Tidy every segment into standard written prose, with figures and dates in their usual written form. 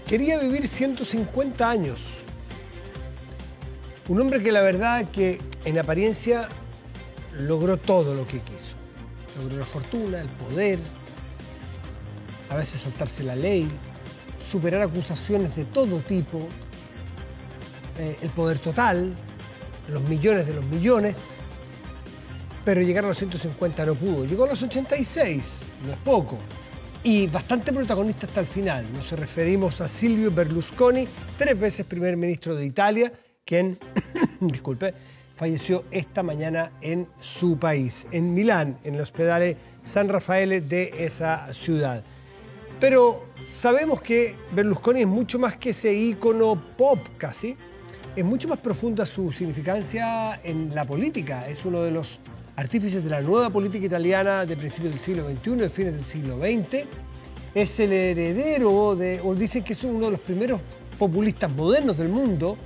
Quería vivir 150 años. Un hombre que la verdad que en apariencia logró todo lo que quiso. Logró la fortuna, el poder, a veces saltarse la ley, superar acusaciones de todo tipo, el poder total, los millones de los millones, pero llegar a los 150 no pudo. Llegó a los 86, no es poco. Y bastante protagonista hasta el final. Nos referimos a Silvio Berlusconi, 3 veces primer ministro de Italia, quien, disculpe, falleció esta mañana en su país, en Milán, en el Hospital San Raffaele de esa ciudad. Pero sabemos que Berlusconi es mucho más que ese ícono pop casi. Es mucho más profunda su significancia en la política. Es uno de los artífices de la nueva política italiana de principios del siglo XXI, de fines del siglo XX. Es el heredero o dicen que es uno de los primeros populistas modernos del mundo,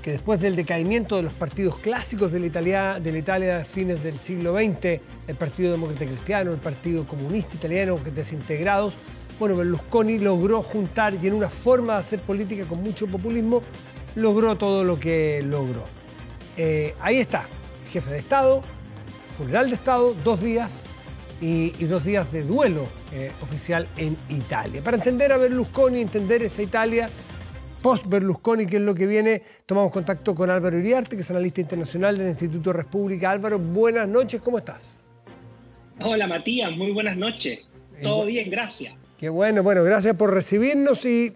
que después del decaimiento de los partidos clásicos de la Italia de fines del siglo XX, el Partido Demócrata Cristiano, el Partido Comunista Italiano, desintegrados, bueno, Berlusconi logró juntar y en una forma de hacer política con mucho populismo, logró todo lo que logró. Ahí está, jefe de Estado, funeral de Estado, 2 días y 2 días de duelo oficial en Italia. Para entender a Berlusconi, entender esa Italia post-Berlusconi, que es lo que viene, tomamos contacto con Álvaro Iriarte, que es analista internacional del Instituto República. Álvaro, buenas noches, ¿cómo estás? Hola Matías, muy buenas noches. Todo bien, gracias. Qué bueno, gracias por recibirnos y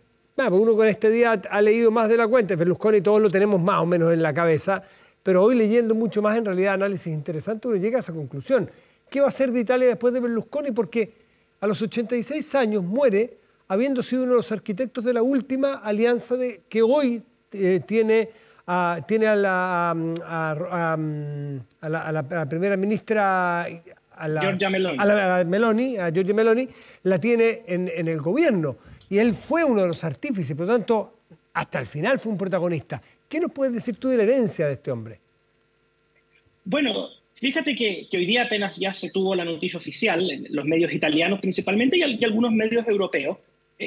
uno con este día ha leído más de la cuenta. Berlusconi todos lo tenemos más o menos en la cabeza, pero hoy leyendo mucho más, en realidad, análisis interesantes, uno llega a esa conclusión. ¿Qué va a ser de Italia después de Berlusconi? Porque a los 86 años muere habiendo sido uno de los arquitectos de la última alianza que hoy tiene a la primera ministra, Giorgia Meloni. A Giorgia Meloni, la tiene en el gobierno. Y él fue uno de los artífices, por lo tanto, hasta el final fue un protagonista. ¿Qué nos puedes decir tú de la herencia de este hombre? Bueno, fíjate que hoy día apenas ya se tuvo la noticia oficial, en los medios italianos principalmente y algunos medios europeos,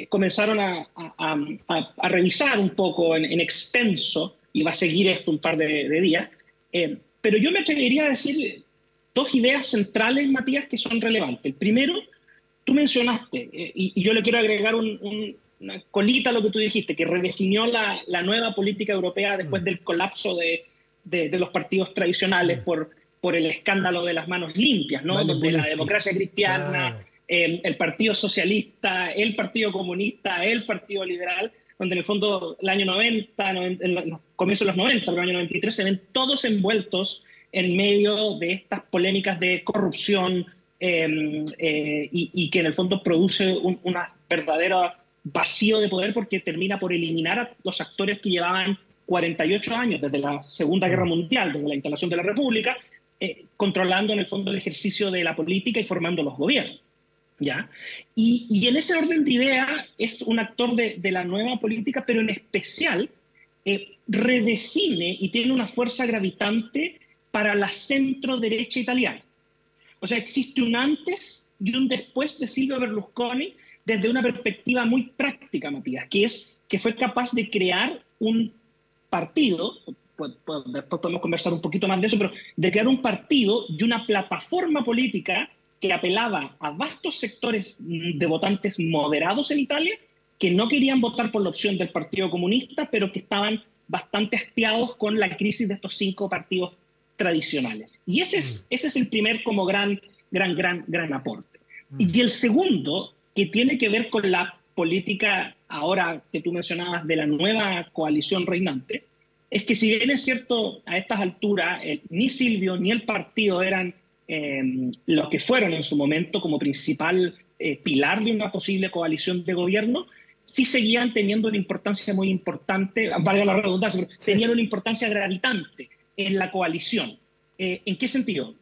comenzaron a revisar un poco en extenso, y va a seguir esto un par de días, pero yo me atrevería a decir 2 ideas centrales, Matías, que son relevantes. El primero, tú mencionaste, y yo le quiero agregar una colita a lo que tú dijiste, que redefinió la nueva política europea después del colapso de los partidos tradicionales por el escándalo de las manos limpias, ¿no? Donde la democracia cristiana, el Partido Socialista, el Partido Comunista, el Partido Liberal, donde en el fondo el año 90, en los comienzos de los 90, el año 93, se ven todos envueltos en medio de estas polémicas de corrupción y que en el fondo produce una verdadera vacío de poder porque termina por eliminar a los actores que llevaban 48 años desde la Segunda Guerra Mundial, desde la instalación de la República, controlando en el fondo el ejercicio de la política y formando los gobiernos. ¿Ya? Y en ese orden de idea es un actor de la nueva política, pero en especial redefine y tiene una fuerza gravitante para la centro-derecha italiana. O sea, existe un antes y un después de Silvio Berlusconi desde una perspectiva muy práctica, Matías, que fue capaz de crear un partido, después podemos conversar un poquito más de eso, pero de crear un partido y una plataforma política que apelaba a vastos sectores de votantes moderados en Italia que no querían votar por la opción del Partido Comunista, pero que estaban bastante hastiados con la crisis de estos 5 partidos tradicionales. Y ese es el primer como gran aporte. Y el segundo, que tiene que ver con la política, ahora que tú mencionabas, de la nueva coalición reinante, es que si bien es cierto, a estas alturas, ni Silvio ni el partido eran los que fueron en su momento como principal pilar de una posible coalición de gobierno, sí seguían teniendo una importancia muy importante, valga la redundancia, pero tenían una importancia gravitante en la coalición. ¿En qué sentido?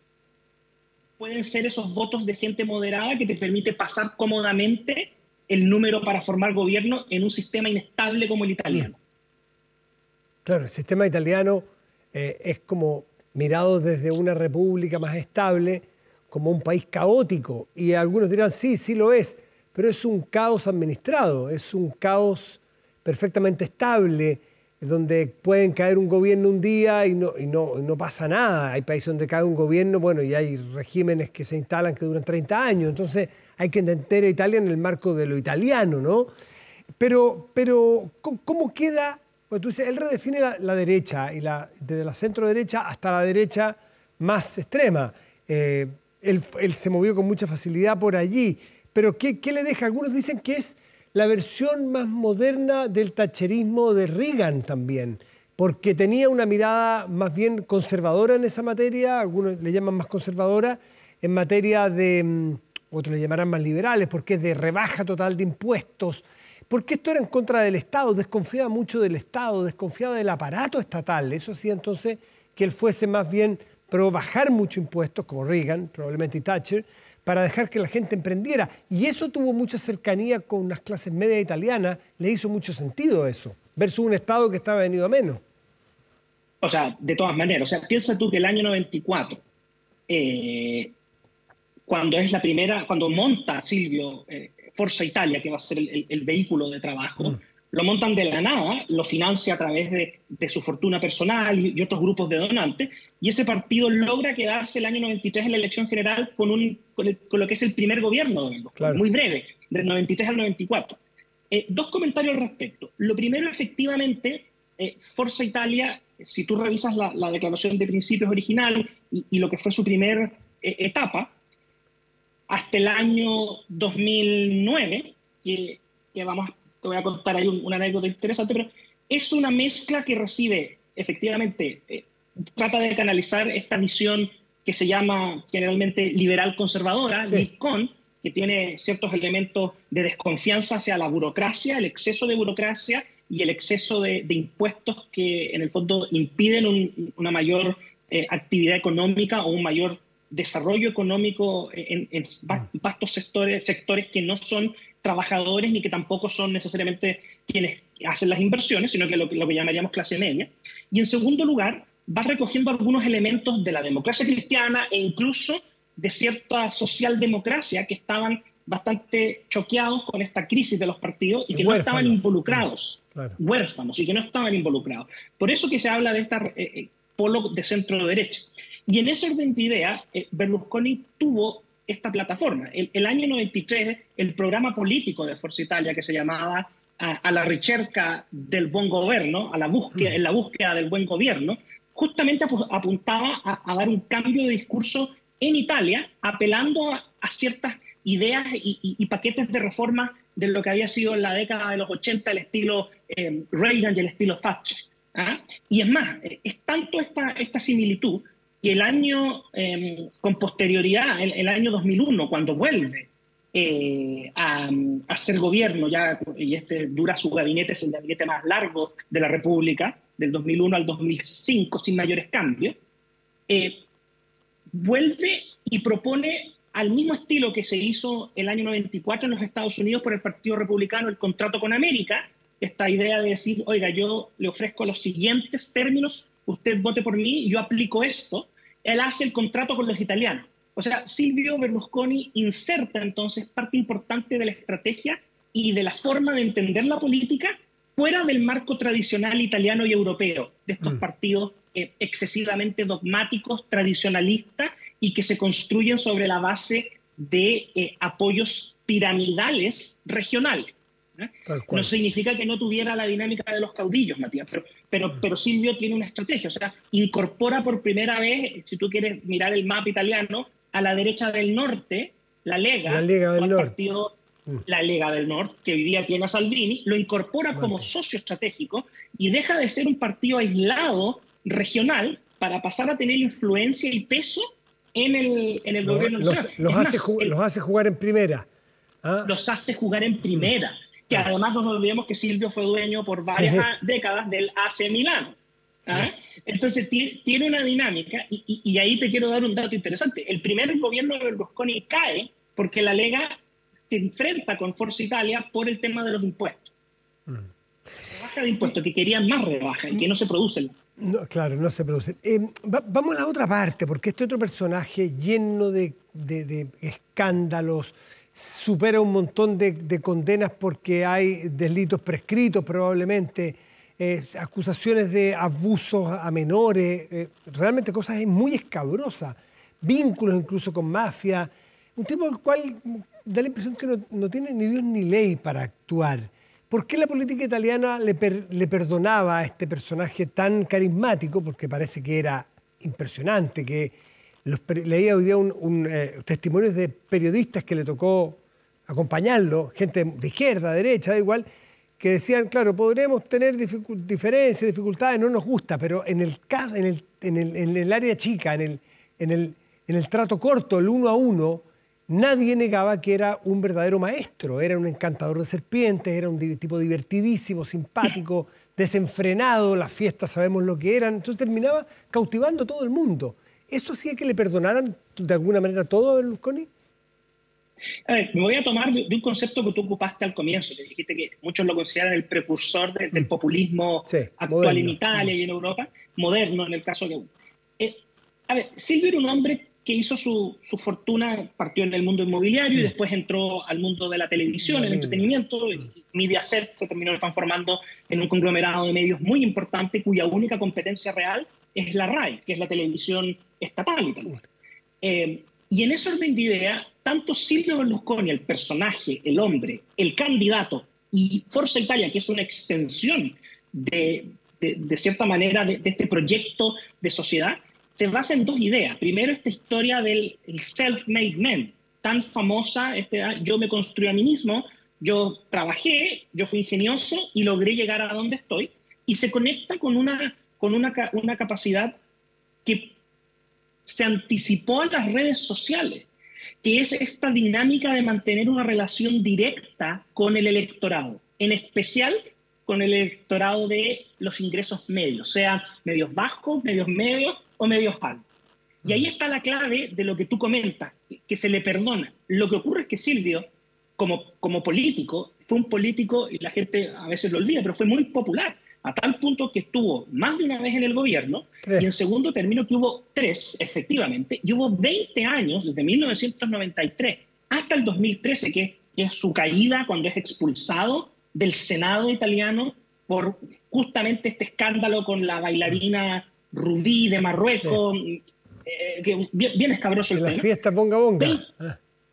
Pueden ser esos votos de gente moderada que te permite pasar cómodamente el número para formar gobierno en un sistema inestable como el italiano. Claro, el sistema italiano es como mirado desde una república más estable, como un país caótico. Y algunos dirán, sí, sí lo es, pero es un caos administrado, es un caos perfectamente estable, donde pueden caer un gobierno un día y no pasa nada. Hay países donde cae un gobierno, bueno, y hay regímenes que se instalan que duran 30 años. Entonces hay que entender a Italia en el marco de lo italiano, ¿no? Pero ¿cómo queda? Pues tú dices, él redefine la derecha, desde la centro derecha hasta la derecha más extrema. Él se movió con mucha facilidad por allí. Pero ¿qué le deja? Algunos dicen que es la versión más moderna del thatcherismo de Reagan también, porque tenía una mirada más bien conservadora en esa materia, algunos le llaman más conservadora, en materia de, otros le llamarán más liberales, porque es de rebaja total de impuestos, porque esto era en contra del Estado, desconfiaba mucho del Estado, desconfiaba del aparato estatal. Eso hacía entonces que él fuese más bien pro bajar mucho impuestos, como Reagan, probablemente y Thatcher, para dejar que la gente emprendiera. Y eso tuvo mucha cercanía con las clases medias italianas, le hizo mucho sentido eso, versus un Estado que estaba venido a menos. O sea, de todas maneras, o sea, piensa tú que el año 94, cuando monta Silvio Forza Italia, que va a ser el vehículo de trabajo, lo montan de la nada, lo financia a través de su fortuna personal y otros grupos de donantes, y ese partido logra quedarse el año 93 en la elección general con lo que es el primer gobierno de Berlusconi, claro, muy breve, del 93 al 94. Dos comentarios al respecto. Lo primero, efectivamente, Forza Italia, si tú revisas la declaración de principios original y lo que fue su primer etapa, hasta el año 2009, te voy a contar ahí una anécdota interesante, pero es una mezcla que recibe, efectivamente, trata de canalizar esta visión que se llama generalmente liberal conservadora, sí, Lidcon, que tiene ciertos elementos de desconfianza hacia la burocracia, el exceso de burocracia y el exceso de impuestos que en el fondo impiden una mayor actividad económica o un mayor desarrollo económico en vastos sectores que no son trabajadores ni que tampoco son necesariamente quienes hacen las inversiones, sino que lo que llamaríamos clase media. Y en segundo lugar, va recogiendo algunos elementos de la democracia cristiana e incluso de cierta socialdemocracia que estaban bastante choqueados con esta crisis de los partidos y que no estaban involucrados, claro, huérfanos, y que no estaban involucrados. Por eso que se habla de esta polo de centro-derecha. Y en ese orden de idea, Berlusconi tuvo esta plataforma. El año 93, el programa político de Forza Italia, que se llamaba a la ricerca del buen gobierno, en la búsqueda del buen gobierno, justamente apuntaba a dar un cambio de discurso en Italia, apelando a ciertas ideas y paquetes de reforma de lo que había sido en la década de los 80 el estilo Reagan y el estilo Thatcher. Y es más, es tanto esta similitud que el año, con posterioridad, el año 2001, cuando vuelve a ser gobierno, y dura su gabinete, es el gabinete más largo de la República, del 2001 al 2005, sin mayores cambios, vuelve y propone al mismo estilo que se hizo el año 94 en los Estados Unidos por el Partido Republicano, el contrato con América, esta idea de decir, oiga, yo le ofrezco los siguientes términos, usted vote por mí, yo aplico esto. Él hace el contrato con los italianos. O sea, Silvio Berlusconi inserta entonces parte importante de la estrategia y de la forma de entender la política fuera del marco tradicional italiano y europeo, de estos partidos excesivamente dogmáticos, tradicionalistas, y que se construyen sobre la base de apoyos piramidales regionales. No significa que no tuviera la dinámica de los caudillos, Matías, pero Silvio tiene una estrategia, o sea, incorpora por primera vez, si tú quieres mirar el mapa italiano, a la derecha del norte, la Lega del Norte, la Lega del Norte, que hoy día tiene a Salvini, lo incorpora como socio estratégico y deja de ser un partido aislado, regional, para pasar a tener influencia y peso en el gobierno nacional. Los hace jugar en primera. Los hace jugar en primera. Que además no nos olvidemos que Silvio fue dueño por varias décadas del AC Milano. Entonces tiene una dinámica y ahí te quiero dar un dato interesante. El primer gobierno de Berlusconi cae porque la Lega se enfrenta con Forza Italia por el tema de los impuestos. Rebaja de impuestos, que querían más rebaja y que no se producen. No, claro, no se producen. Vamos a la otra parte, porque este otro personaje lleno de escándalos, supera un montón de condenas porque hay delitos prescritos probablemente, acusaciones de abusos a menores, realmente cosas muy escabrosas, vínculos incluso con mafia, un tipo al cual da la impresión que no tiene ni Dios ni ley para actuar. ¿Por qué la política italiana le perdonaba a este personaje tan carismático? Porque parece que era impresionante, que leía hoy día testimonios de periodistas que le tocó acompañarlo, gente de izquierda, derecha, da igual, que decían, claro, podremos tener diferencias, dificultades, no nos gusta, pero en el caso, en el área chica, en el trato corto, el uno a uno, nadie negaba que era un verdadero maestro, era un encantador de serpientes, era un tipo divertidísimo, simpático, desenfrenado, las fiestas sabemos lo que eran, entonces terminaba cautivando a todo el mundo. ¿Eso hacía que le perdonaran de alguna manera todo a Berlusconi? A ver, me voy a tomar de un concepto que tú ocupaste al comienzo, que dijiste que muchos lo consideran el precursor del populismo actual en Italia y en Europa, moderno en el caso de... a ver, Silvio era un hombre que hizo su fortuna, partió en el mundo inmobiliario y después entró al mundo de la televisión, el entretenimiento. Mediaset se terminó transformando en un conglomerado de medios muy importante cuya única competencia real es la RAI, que es la televisión estatal italiana. Y en ese orden de idea, tanto Silvio Berlusconi, el personaje, el hombre, el candidato, y Forza Italia, que es una extensión de cierta manera de este proyecto de sociedad, se basa en dos ideas. Primero, esta historia del self-made man, tan famosa, yo me construí a mí mismo, yo trabajé, yo fui ingenioso y logré llegar a donde estoy, y se conecta con una capacidad que se anticipó a las redes sociales, que es esta dinámica de mantener una relación directa con el electorado, en especial con el electorado de los ingresos medios, sean medios bajos, medios medios o medios altos. Y ahí está la clave de lo que tú comentas, que se le perdona. Lo que ocurre es que Silvio, como político, fue un político, y la gente a veces lo olvida, pero fue muy popular, a tal punto que estuvo más de una vez en el gobierno, y en segundo término que hubo 3, efectivamente, y hubo 20 años, desde 1993 hasta el 2013, que es su caída cuando es expulsado del Senado italiano por justamente este escándalo con la bailarina Rubí de Marruecos, que bien escabroso el tema. La fiesta bonga bonga.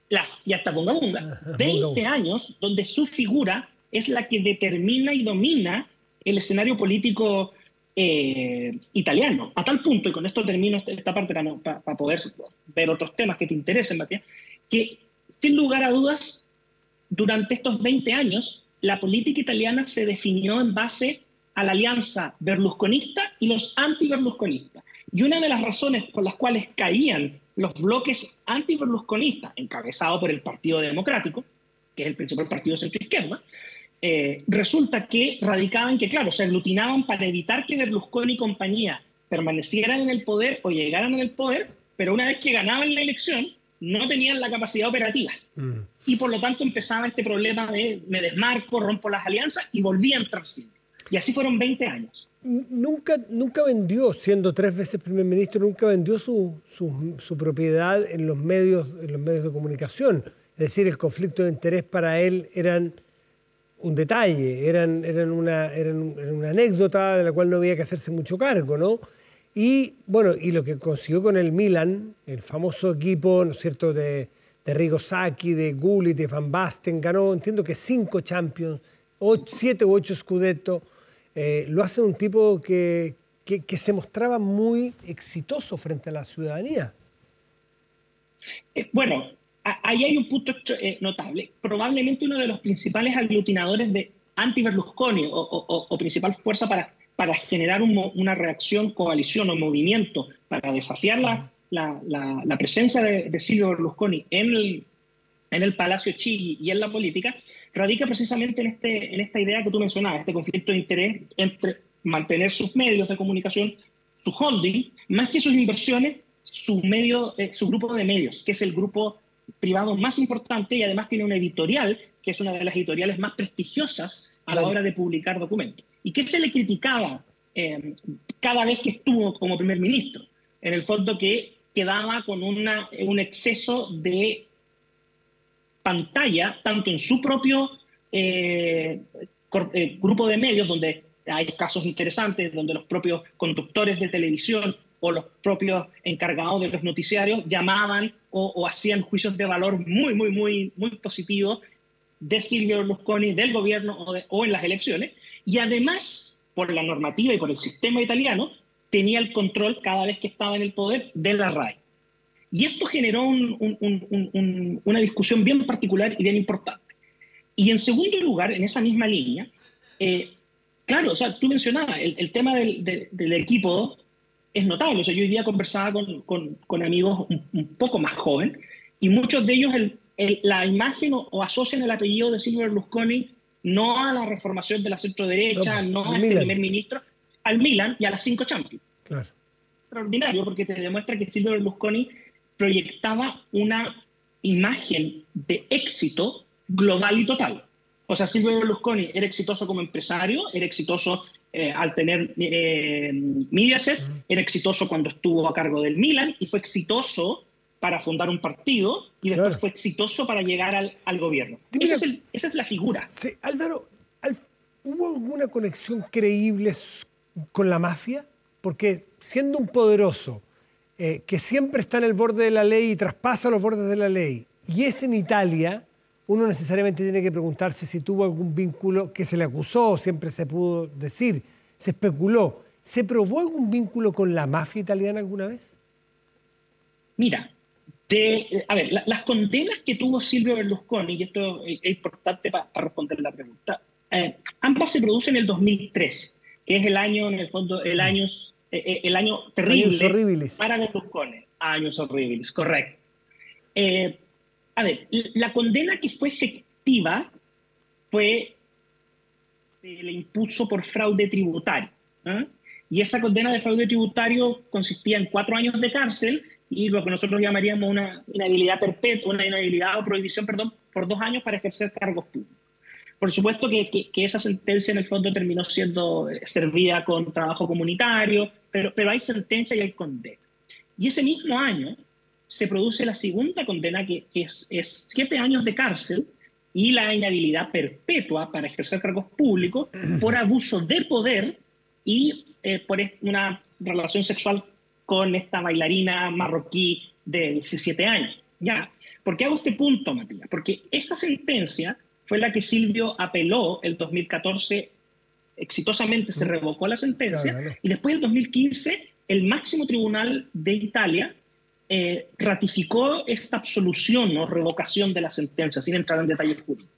La fiesta bonga bonga. 20 años donde su figura es la que determina y domina el escenario político italiano. A tal punto, y con esto termino esta parte para poder ver otros temas que te interesen, Matías, que sin lugar a dudas, durante estos 20 años, la política italiana se definió en base a la alianza berlusconista y los anti-berlusconistas. Y una de las razones por las cuales caían los bloques anti-berlusconistas, encabezados por el Partido Democrático, que es el principal partido centro-izquierda, resulta que radicaban que, claro, se aglutinaban para evitar que Berlusconi y compañía permanecieran en el poder o llegaran al poder, pero una vez que ganaban la elección, no tenían la capacidad operativa. Y por lo tanto empezaba este problema de me desmarco, rompo las alianzas y volví a entrar Silvio. Y así fueron 20 años. Nunca vendió, siendo 3 veces primer ministro, nunca vendió su propiedad en los medios de comunicación. Es decir, el conflicto de interés para él eran un detalle, eran una anécdota de la cual no había que hacerse mucho cargo, ¿no? Y bueno, y lo que consiguió con el Milan, el famoso equipo, ¿no es cierto?, de Arrigo Sacchi, de Gullit, de Van Basten, ganó, entiendo que 5 Champions, 7 u 8 Scudetto. Lo hace un tipo que se mostraba muy exitoso frente a la ciudadanía. Bueno, ahí hay un punto notable. Probablemente uno de los principales aglutinadores de anti-Berlusconi o principal fuerza para generar una reacción, coalición o movimiento para desafiar la presencia de Silvio Berlusconi en el Palacio Chigi y en la política, radica precisamente en esta idea que tú mencionabas, este conflicto de interés entre mantener sus medios de comunicación, su holding, más que sus inversiones, su grupo de medios, que es el grupo privado más importante y además tiene una editorial, que es una de las editoriales más prestigiosas a la hora de publicar documentos. ¿Y qué se le criticaba cada vez que estuvo como primer ministro? En el fondo que quedaba con un exceso de pantalla, tanto en su propio grupo de medios, donde hay casos interesantes, donde los propios conductores de televisión o los propios encargados de los noticiarios llamaban o hacían juicios de valor muy positivos de Silvio Berlusconi, del gobierno o en las elecciones, y además, por la normativa y por el sistema italiano, tenía el control cada vez que estaba en el poder de la RAI. Y esto generó una discusión bien particular y bien importante. Y en segundo lugar, en esa misma línea, claro, o sea, tú mencionabas, el tema del equipo es notable. O sea, yo hoy día conversaba con amigos un poco más jóvenes y muchos de ellos la imagen o asocian el apellido de Silvio Berlusconi no a la reformación de la centro-derecha, no a este primer ministro, al Milan y a las 5 Champions. Claro. Extraordinario, porque te demuestra que Silvio Berlusconi proyectaba una imagen de éxito global y total. O sea, Silvio Berlusconi era exitoso como empresario, era exitoso al tener Mediaset, era exitoso cuando estuvo a cargo del Milan y fue exitoso para fundar un partido y después fue exitoso para llegar al gobierno. Esa es la figura. Sí, Álvaro, ¿hubo alguna conexión creíble con la mafia? Porque siendo un poderoso que siempre está en el borde de la ley y traspasa los bordes de la ley, y es en Italia, uno necesariamente tiene que preguntarse si tuvo algún vínculo que se le acusó, siempre se pudo decir, se especuló. ¿Se probó algún vínculo con la mafia italiana alguna vez? Mira, a ver, las condenas que tuvo Silvio Berlusconi, y esto es importante para responder la pregunta, ambas se producen en el 2003, que es el año, en el fondo, el año terrible para Berlusconi. Años horribles, correcto. A ver, la condena que fue efectiva se le impuso por fraude tributario. Y esa condena de fraude tributario consistía en 4 años de cárcel y lo que nosotros llamaríamos una inhabilidad perpetua, una inhabilidad o prohibición, perdón, por 2 años para ejercer cargos públicos. Por supuesto que esa sentencia en el fondo terminó siendo servida con trabajo comunitario, pero hay sentencia y hay condena. Y ese mismo año se produce la segunda condena, que es 7 años de cárcel y la inhabilidad perpetua para ejercer cargos públicos por abuso de poder y por una relación sexual con esta bailarina marroquí de 17 años. ¿Ya? ¿Por qué hago este punto, Matías? Porque esa sentencia fue la que Silvio apeló el 2014, exitosamente se revocó la sentencia, y después en 2015 el máximo tribunal de Italia ratificó esta absolución o revocación de la sentencia, sin entrar en detalles jurídicos.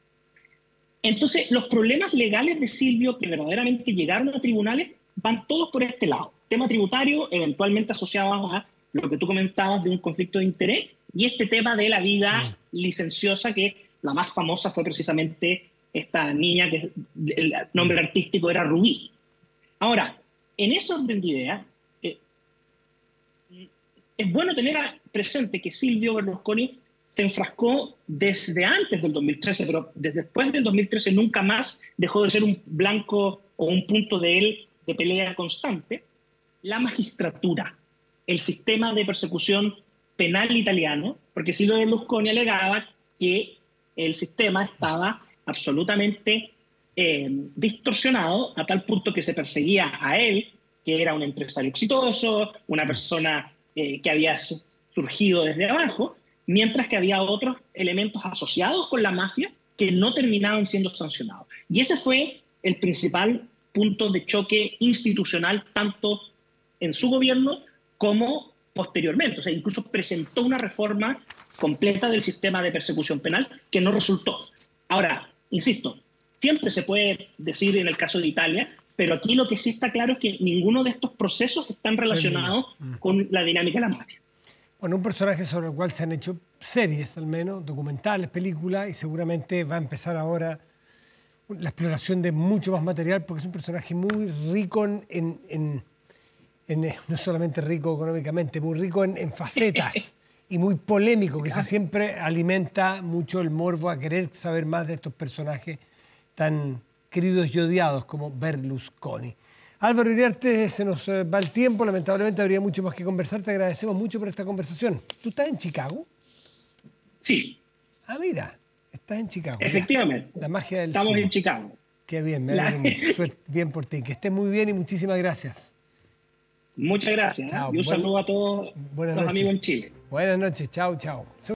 Entonces, los problemas legales de Silvio que verdaderamente llegaron a tribunales van todos por este lado. Tema tributario, eventualmente asociado a lo que tú comentabas de un conflicto de interés, y este tema de la vida licenciosa, que la más famosa fue precisamente esta niña que el nombre artístico era Rubí. Ahora, en ese orden de ideas, es bueno tener presente que Silvio Berlusconi se enfrascó desde antes del 2013, pero desde después del 2013 nunca más dejó de ser un blanco o un punto de pelea constante. La magistratura, el sistema de persecución penal italiano, porque Silvio Berlusconi alegaba que el sistema estaba absolutamente distorsionado a tal punto que se perseguía a él, que era un empresario exitoso, una persona que había surgido desde abajo, mientras que había otros elementos asociados con la mafia que no terminaban siendo sancionados. Y ese fue el principal punto de choque institucional, tanto en su gobierno como posteriormente. O sea, incluso presentó una reforma completa del sistema de persecución penal que no resultó. Ahora, insisto, siempre se puede decir en el caso de Italia, pero aquí lo que sí está claro es que ninguno de estos procesos están relacionados con la dinámica de la mafia. Bueno, un personaje sobre el cual se han hecho series, al menos, documentales, películas, y seguramente va a empezar ahora la exploración de mucho más material, porque es un personaje muy rico no solamente rico económicamente, muy rico en facetas y muy polémico, que se siempre alimenta mucho el morbo a querer saber más de estos personajes tan queridos y odiados como Berlusconi. Álvaro Iriarte, se nos va el tiempo, lamentablemente habría mucho más que conversar, te agradecemos mucho por esta conversación. ¿Tú estás en Chicago? Sí. Ah, mira, Estás en Chicago. Efectivamente. Ya. La magia del Estamos sur. en Chicago. Qué bien, me alegro mucho. Suerte, bien por ti. Que estés muy bien y muchísimas gracias. Muchas gracias. Chao. Y un saludo a todos los amigos en Chile. Buenas noches. Chao, chao.